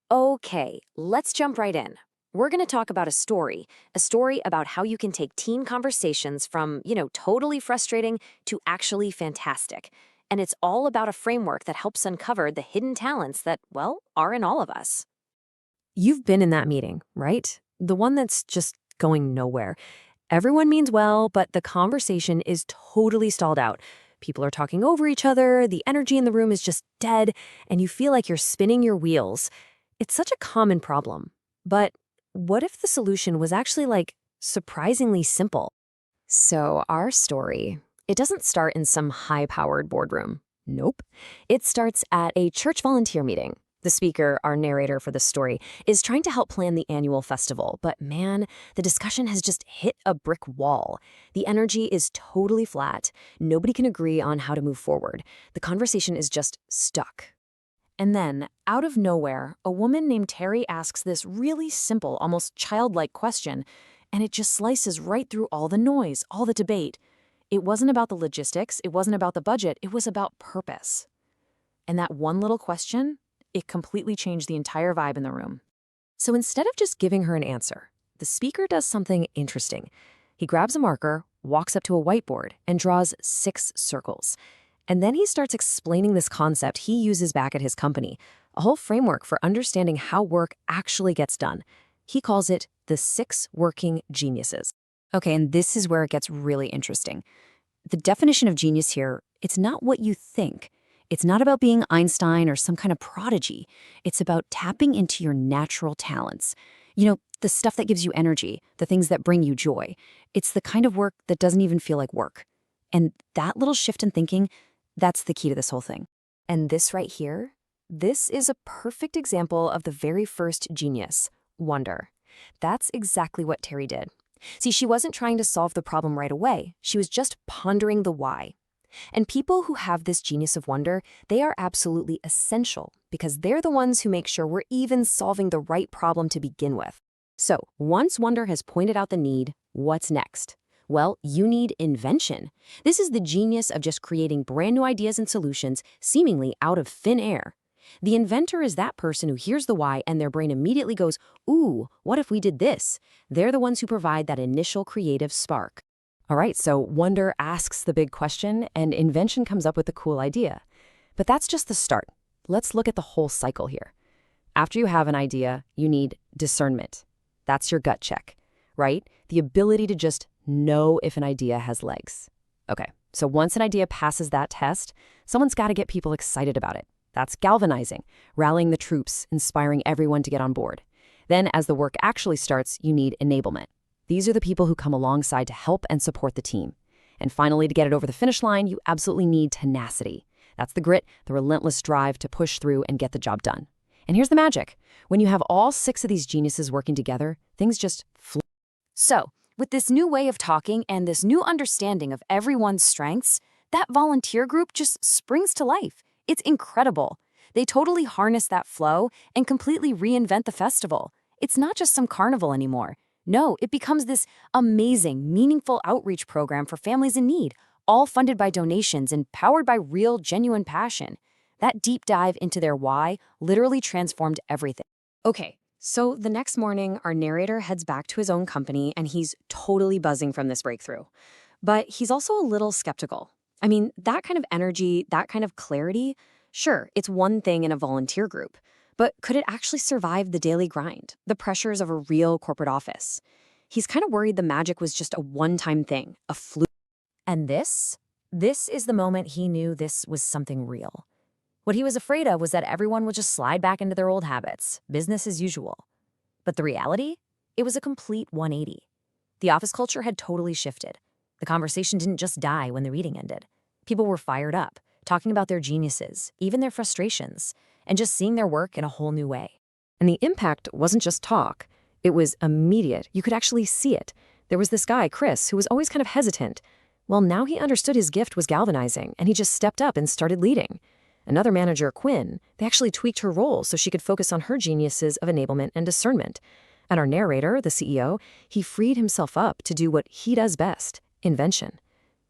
Okay, let's jump right in. We're going to talk about a story about how you can take teen conversations from, totally frustrating to actually fantastic. And it's all about a framework that helps uncover the hidden talents that, well, are in all of us. You've been in that meeting, right? The one that's just going nowhere. Everyone means well, but the conversation is totally stalled out. People are talking over each other, the energy in the room is just dead, and you feel like you're spinning your wheels. It's such a common problem. But what if the solution was actually surprisingly simple? So, our story, it doesn't start in some high-powered boardroom. Nope. It starts at a church volunteer meeting. The speaker, our narrator for this story, is trying to help plan the annual festival, but man, the discussion has just hit a brick wall. The energy is totally flat. Nobody can agree on how to move forward. The conversation is just stuck. And then, out of nowhere, a woman named Terry asks this really simple, almost childlike question, and it just slices right through all the noise, all the debate. It wasn't about the logistics, it wasn't about the budget, it was about purpose. And that one little question, it completely changed the entire vibe in the room. So instead of just giving her an answer, the speaker does something interesting. He grabs a marker, walks up to a whiteboard, and draws 6 circles. And then he starts explaining this concept he uses back at his company, a whole framework for understanding how work actually gets done. He calls it the 6 working geniuses. Okay, and this is where it gets really interesting. The definition of genius here, it's not what you think. It's not about being Einstein or some kind of prodigy. It's about tapping into your natural talents. The stuff that gives you energy, the things that bring you joy. It's the kind of work that doesn't even feel like work. And that little shift in thinking, that's the key to this whole thing. And this right here, this is a perfect example of the very first genius, wonder. That's exactly what Terry did. See, she wasn't trying to solve the problem right away. She was just pondering the why. And people who have this genius of wonder, they are absolutely essential because they're the ones who make sure we're even solving the right problem to begin with. So, once wonder has pointed out the need, what's next? Well, you need invention. This is the genius of just creating brand new ideas and solutions seemingly out of thin air. The inventor is that person who hears the why and their brain immediately goes, ooh, what if we did this? They're the ones who provide that initial creative spark. All right, so wonder asks the big question and invention comes up with the cool idea. But that's just the start. Let's look at the whole cycle here. After you have an idea, you need discernment. That's your gut check, right? The ability to just know if an idea has legs. Okay, so once an idea passes that test, someone's got to get people excited about it. That's galvanizing, rallying the troops, inspiring everyone to get on board. Then as the work actually starts, you need enablement. These are the people who come alongside to help and support the team. And finally, to get it over the finish line, you absolutely need tenacity. That's the grit, the relentless drive to push through and get the job done. And here's the magic. When you have all 6 of these geniuses working together, things just flow. So, with this new way of talking and this new understanding of everyone's strengths, that volunteer group just springs to life. It's incredible. They totally harness that flow and completely reinvent the festival. It's not just some carnival anymore. No, it becomes this amazing, meaningful outreach program for families in need, all funded by donations and powered by real, genuine passion. That deep dive into their why literally transformed everything. Okay, so the next morning, our narrator heads back to his own company and he's totally buzzing from this breakthrough. But he's also a little skeptical. I mean, that kind of energy, that kind of clarity, sure, it's one thing in a volunteer group. But could it actually survive the daily grind, the pressures of a real corporate office? He's kind of worried the magic was just a one-time thing, a fluke. And this is the moment he knew this was something real. What he was afraid of was that everyone would just slide back into their old habits, business as usual. But the reality? It was a complete 180. The office culture had totally shifted. The conversation didn't just die when the reading ended. People were fired up, talking about their geniuses, even their frustrations, and just seeing their work in a whole new way. And the impact wasn't just talk. It was immediate. You could actually see it. There was this guy, Chris, who was always kind of hesitant. Well, now he understood his gift was galvanizing, and he just stepped up and started leading. Another manager, Quinn, they actually tweaked her role so she could focus on her geniuses of enablement and discernment. And our narrator, the CEO, he freed himself up to do what he does best, invention.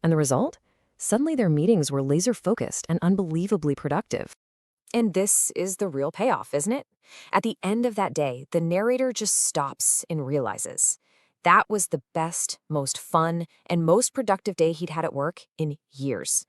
And the result? Suddenly their meetings were laser-focused and unbelievably productive. And this is the real payoff, isn't it? At the end of that day, the narrator just stops and realizes that was the best, most fun, and most productive day he'd had at work in years.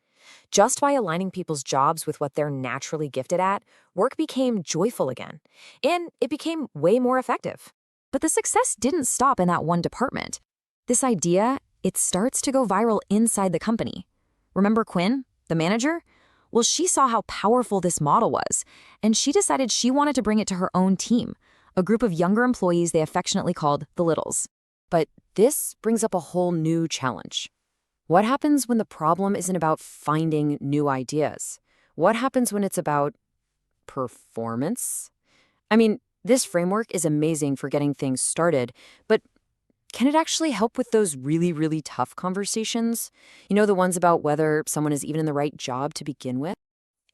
Just by aligning people's jobs with what they're naturally gifted at, work became joyful again, and it became way more effective. But the success didn't stop in that one department. This idea, it starts to go viral inside the company. Remember Quinn, the manager? Well, she saw how powerful this model was, and she decided she wanted to bring it to her own team, a group of younger employees they affectionately called the Littles. But this brings up a whole new challenge. What happens when the problem isn't about finding new ideas? What happens when it's about performance? I mean, this framework is amazing for getting things started, but can it actually help with those really, really tough conversations? You know, the ones about whether someone is even in the right job to begin with?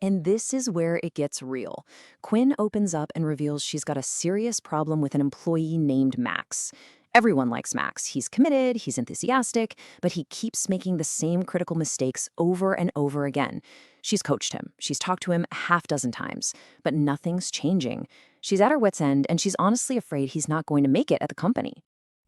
And this is where it gets real. Quinn opens up and reveals she's got a serious problem with an employee named Max. Everyone likes Max. He's committed, he's enthusiastic, but he keeps making the same critical mistakes over and over again. She's coached him. She's talked to him a half dozen times, but nothing's changing. She's at her wit's end, and she's honestly afraid he's not going to make it at the company.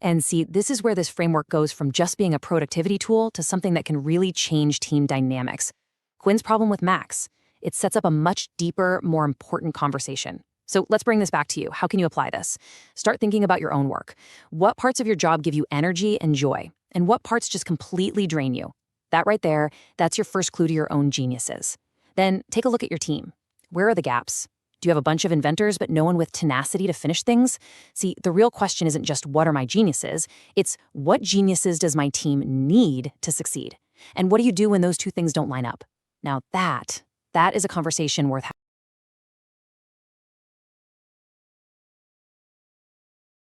And see, this is where this framework goes from just being a productivity tool to something that can really change team dynamics. Quinn's problem with Max, it sets up a much deeper, more important conversation. So let's bring this back to you. How can you apply this? Start thinking about your own work. What parts of your job give you energy and joy? And what parts just completely drain you? That right there, that's your first clue to your own geniuses. Then take a look at your team. Where are the gaps? Do you have a bunch of inventors but no one with tenacity to finish things? See, the real question isn't just what are my geniuses, it's what geniuses does my team need to succeed? And what do you do when those two things don't line up? Now that is a conversation worth having.